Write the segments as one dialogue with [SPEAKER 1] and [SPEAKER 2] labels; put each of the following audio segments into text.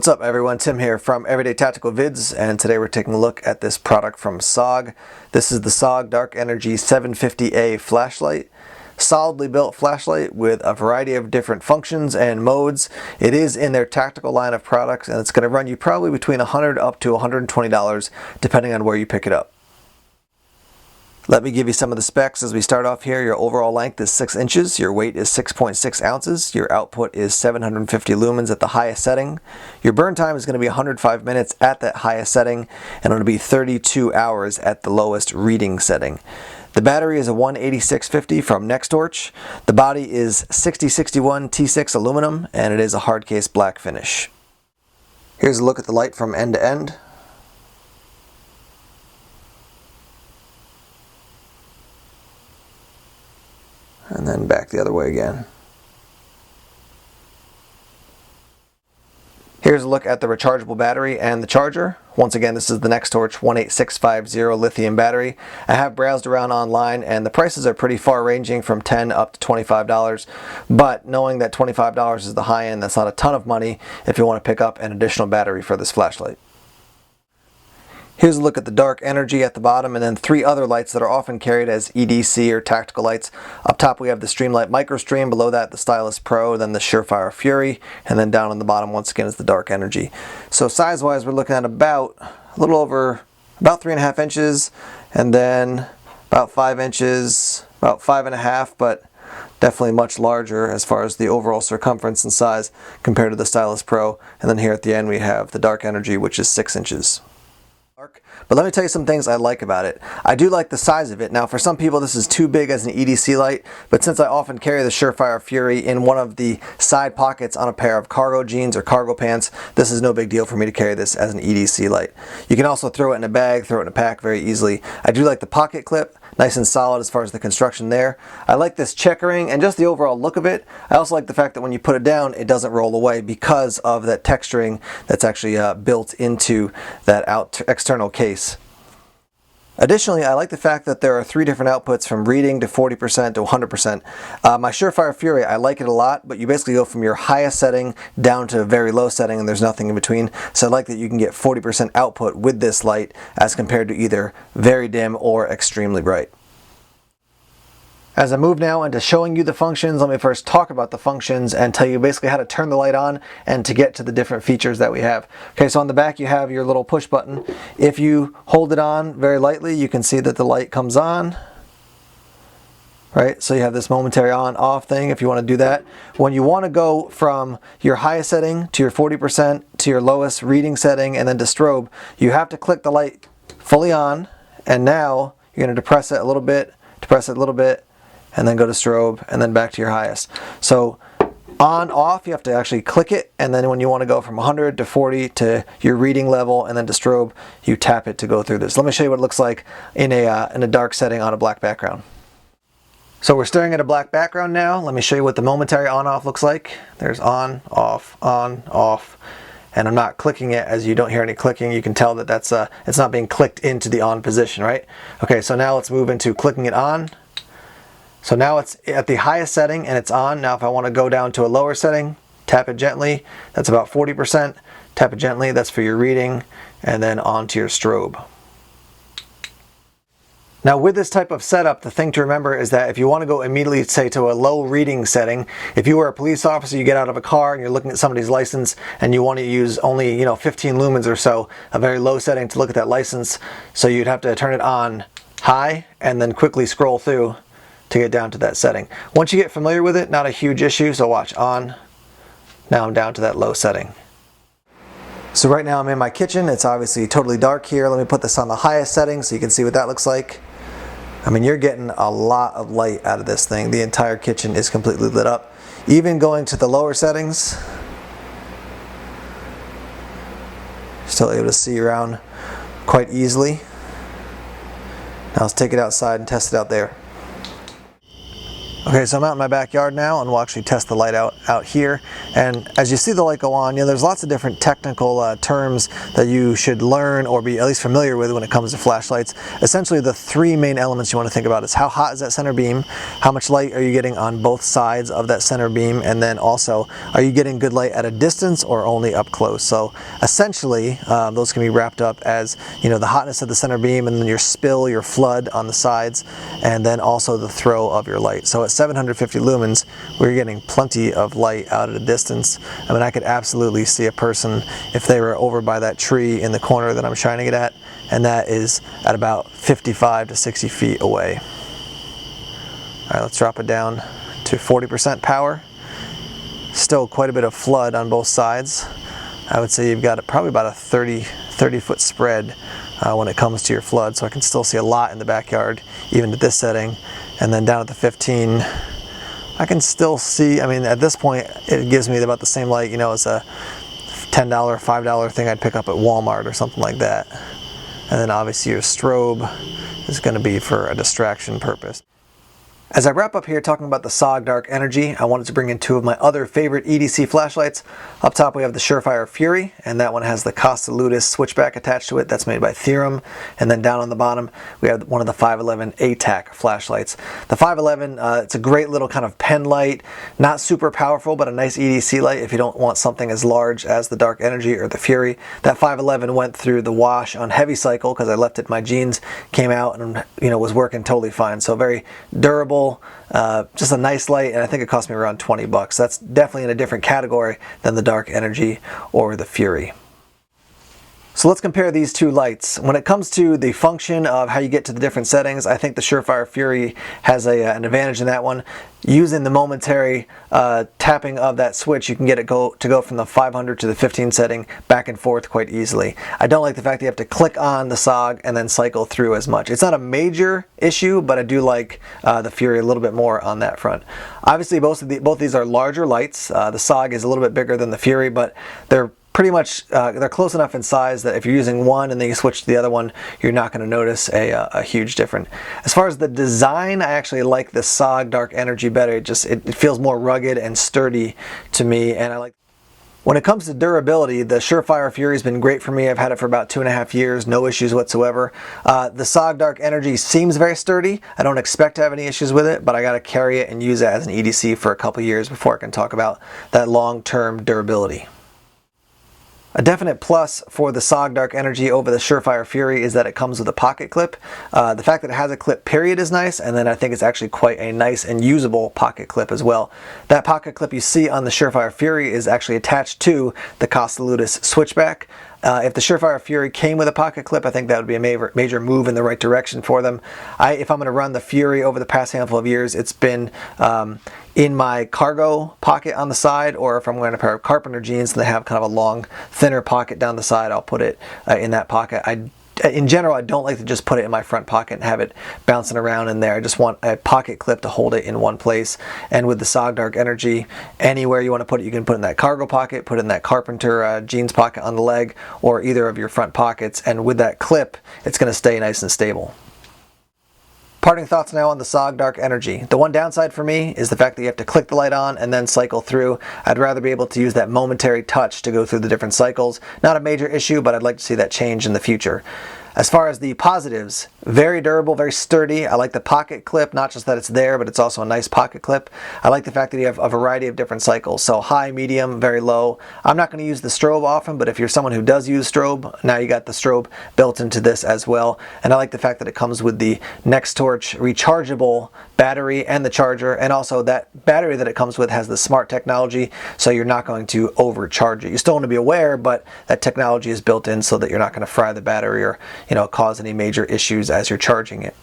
[SPEAKER 1] What's up everyone, Tim here from Everyday Tactical Vids, and today we're taking a look at this product from SOG. This is the SOG Dark Energy 750A flashlight. Solidly built flashlight with a variety of different functions and modes. It is in their tactical line of products, and it's going to run you probably between $100 up to $120 depending on where you pick it up. Let me give you some of the specs as we start off here. Your overall length is 6 inches, your weight is 6.6 ounces, your output is 750 lumens at the highest setting. Your burn time is going to be 105 minutes at that highest setting, and it'll be 32 hours at the lowest reading setting. The battery is a 18650 from Nextorch. The body is 6061 T6 aluminum, and it is a hard case black finish. Here's a look at the light from end to end. And then back the other way again. Here's a look at the rechargeable battery and the charger. Once again, this is the Nextorch 18650 lithium battery. I have browsed around online and the prices are pretty far ranging from $10 up to $25, but knowing that $25 is the high end, that's not a ton of money if you want to pick up an additional battery for this flashlight. Here's a look at the dark energy at the bottom, and then 3 other lights that are often carried as EDC or tactical lights. Up top we have the Streamlight Microstream, below that the Stylus Pro, then the Surefire Fury, and then down on the bottom once again is the dark energy. So size wise we're looking at about a little over about 3.5 inches, and then about 5 inches, about 5.5, but definitely much larger as far as the overall circumference and size compared to the Stylus Pro. And then here at the end we have the dark energy, which is 6 inches. But let me tell you some things I like about it. I do like the size of it. Now for some people this is too big as an EDC light, but since I often carry the Surefire Fury in one of the side pockets on a pair of cargo jeans or cargo pants, this is no big deal for me to carry this as an EDC light. You can also throw it in a bag, throw it in a pack very easily. I do like the pocket clip, nice and solid as far as the construction there. I like this checkering and just the overall look of it. I also like the fact that when you put it down it doesn't roll away because of that texturing that's actually built into that external case. Additionally, I like the fact that there are 3 different outputs from reading to 40% to 100%. My Surefire Fury, I like it a lot, but you basically go from your highest setting down to a very low setting and there's nothing in between. So I like that you can get 40% output with this light as compared to either very dim or extremely bright. As I move now into showing you the functions, let me first talk about the functions and tell you basically how to turn the light on and to get to the different features that we have. Okay, so on the back you have your little push button. If you hold it on very lightly, you can see that the light comes on. Right, so you have this momentary on-off thing if you want to do that. When you want to go from your highest setting to your 40% to your lowest reading setting and then to strobe, you have to click the light fully on, and now you're going to depress it a little bit, and then go to strobe, and then back to your highest. So on, off, you have to actually click it, and then when you want to go from 100 to 40 to your reading level and then to strobe, you tap it to go through this. Let me show you what it looks like in a dark setting on a black background. So we're staring at a black background now. Let me show you what the momentary on-off looks like. There's on, off, and I'm not clicking it, as you don't hear any clicking. You can tell that it's not being clicked into the on position, right? Okay, so now let's move into clicking it on. So now it's at the highest setting and it's on. Now if I want to go down to a lower setting, tap it gently. That's about 40%. Tap it gently, that's for your reading, and then on to your strobe. Now with this type of setup, the thing to remember is that if you want to go immediately, say, to a low reading setting, if you were a police officer, you get out of a car and you're looking at somebody's license and you want to use only 15 lumens or so, a very low setting to look at that license, so you'd have to turn it on high and then quickly scroll through to get down to that setting. Once you get familiar with it, not a huge issue. So watch, on. Now I'm down to that low setting. So right now I'm in my kitchen. It's obviously totally dark here. Let me put this on the highest setting so you can see what that looks like. I mean, you're getting a lot of light out of this thing. The entire kitchen is completely lit up. Even going to the lower settings, still able to see around quite easily. Now let's take it outside and test it out there. Okay, so I'm out in my backyard now, and we'll actually test the light out here. And as you see the light go on, there's lots of different technical terms that you should learn or be at least familiar with when it comes to flashlights. Essentially, the three main elements you want to think about is how hot is that center beam, how much light are you getting on both sides of that center beam, and then also, are you getting good light at a distance or only up close? So essentially, those can be wrapped up as, the hotness of the center beam, and then your spill, your flood on the sides, and then also the throw of your light. So at 750 lumens, we're getting plenty of light out at a distance. I mean, I could absolutely see a person if they were over by that tree in the corner that I'm shining it at, and that is at about 55 to 60 feet away. All right, let's drop it down to 40% power. Still quite a bit of flood on both sides. I would say you've got probably about a 30 foot spread when it comes to your flood, so I can still see a lot in the backyard even at this setting. And then down at the 15, I can still see, I mean, at this point it gives me about the same light, as a $10, $5 thing I'd pick up at Walmart or something like that. And then obviously your strobe is going to be for a distraction purpose. As I wrap up here talking about the SOG Dark Energy, I wanted to bring in two of my other favorite EDC flashlights. Up top we have the Surefire Fury, and that one has the Costa Ludus switchback attached to it. That's made by Theorem. And then down on the bottom we have one of the 511 ATAC flashlights. The 511, it's a great little kind of pen light, not super powerful, but a nice EDC light if you don't want something as large as the Dark Energy or the Fury. That 511 went through the wash on heavy cycle because I left it in my jeans, came out and was working totally fine. So very durable. Just a nice light, and I think it cost me around 20 bucks. That's definitely in a different category than the Dark Energy or the Fury. So let's compare these two lights. When it comes to the function of how you get to the different settings, I think the Surefire Fury has an advantage in that one. Using the momentary tapping of that switch, you can get it to go from the 500 to the 15 setting back and forth quite easily. I don't like the fact that you have to click on the SOG and then cycle through as much. It's not a major issue, but I do like the Fury a little bit more on that front. Obviously, both these are larger lights. The SOG is a little bit bigger than the Fury, but they're pretty much, they're close enough in size that if you're using one and then you switch to the other one, you're not going to notice a huge difference. As far as the design, I actually like the SOG Dark Energy better. It feels more rugged and sturdy to me, and I like. When it comes to durability, the Surefire Fury has been great for me. I've had it for about 2.5 years, no issues whatsoever. The SOG Dark Energy seems very sturdy. I don't expect to have any issues with it, but I got to carry it and use it as an EDC for a couple years before I can talk about that long-term durability. A definite plus for the SOG Dark Energy over the Surefire Fury is that it comes with a pocket clip. The fact that it has a clip period is nice, and then I think it's actually quite a nice and usable pocket clip as well. That pocket clip you see on the Surefire Fury is actually attached to the Costa Ludus switchback. If the Surefire Fury came with a pocket clip, I think that would be a major move in the right direction for them. If I'm going to run the Fury over the past handful of years, it's been in my cargo pocket on the side, or if I'm wearing a pair of carpenter jeans and they have kind of a long, thinner pocket down the side, I'll put it in that pocket. In general, I don't like to just put it in my front pocket and have it bouncing around in there. I just want a pocket clip to hold it in one place. And with the SOG Dark Energy, anywhere you want to put it, you can put it in that cargo pocket, put it in that carpenter jeans pocket on the leg, or either of your front pockets. And with that clip, it's going to stay nice and stable. Parting thoughts now on the SOG Dark Energy. The one downside for me is the fact that you have to click the light on and then cycle through. I'd rather be able to use that momentary touch to go through the different cycles. Not a major issue, but I'd like to see that change in the future. As far as the positives, very durable, very sturdy. I like the pocket clip, not just that it's there, but it's also a nice pocket clip. I like the fact that you have a variety of different cycles, so high, medium, very low. I'm not going to use the strobe often, but if you're someone who does use strobe, now you got the strobe built into this as well. And I like the fact that it comes with the Nextorch rechargeable battery and the charger, and also that battery that it comes with has the smart technology, so you're not going to overcharge it. You still want to be aware, but that technology is built in so that you're not going to fry the battery or cause any major issues as you're charging it.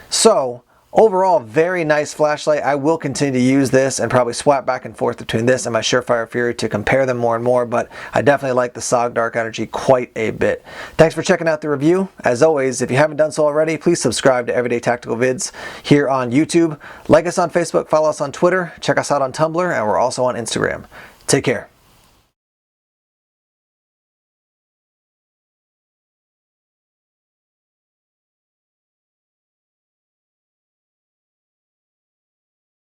[SPEAKER 1] So overall, very nice flashlight. I will continue to use this and probably swap back and forth between this and my Surefire Fury to compare them more and more, but I definitely like the SOG Dark Energy quite a bit. Thanks for checking out the review. As always, if you haven't done so already, please subscribe to Everyday Tactical Vids here on YouTube. Like us on Facebook, follow us on Twitter, check us out on Tumblr, and we're also on Instagram. Take care.